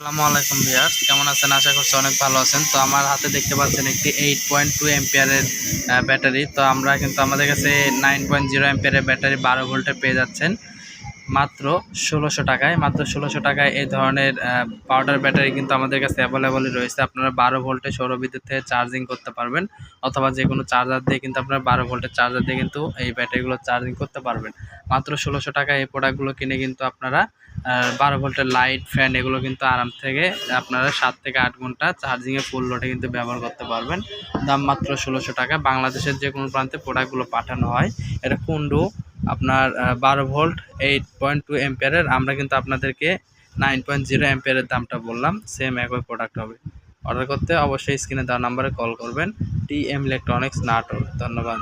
আসসালামু আলাইকুম ভিউয়ার্স, কেমন আছেন? আশা করছি অনেক ভালো আছেন। তো আমার হাতে দেখতে পাচ্ছেন একটি 8.2 এম্পিয়ারের ব্যাটারি। তো আমরা কিন্তু আমাদের কাছে 9.0 এম্পিয়ারের ব্যাটারি 12 ভোল্টের পেয়ে যাচ্ছেন মাত্র 1600 টাকায়। মাত্র 1600 টাকায় এই ধরনের পাউডার ব্যাটারি কিন্তু আমাদের কাছে অ্যাভেলেবলই রয়েছে। আপনারা 12 ভোল্টে সৌরবিদ্যুৎ থেকে চার্জিং করতে পারবেন, অথবা যে কোনো চার্জার দিয়ে কিন্তু আপনারা 12 ভোল্টের চার্জার দিয়ে কিন্তু এই ব্যাটারিগুলো চার্জিং করতে পারবেন। মাত্র 1600 টাকায় এই প্রোডাক্টগুলো কিনে কিন্তু আপনারা 12 ভোল্টের লাইট, ফ্যান এগুলো কিন্তু আরাম থেকে আপনারা 7 থেকে 8 ঘন্টা চার্জিংয়ে ফুল লোডে কিন্তু ব্যবহার করতে পারবেন। দাম মাত্র 1600 টাকা। বাংলাদেশের যে কোনো প্রান্তে প্রোডাক্টগুলো পাঠানো হয়। এটা কুন্ডু আপনার 12 ভোল্ট 8.2 এম্পিয়ারের। আমরা কিন্তু আপনাদেরকে 9.0 এম্পিয়ারের দামটা বললাম, সেম একই প্রোডাক্ট হবে। অর্ডার করতে অবশ্যই স্ক্রিনে দেওয়া নাম্বারে কল করবেন। TM electronics, Natore. ধন্যবাদ।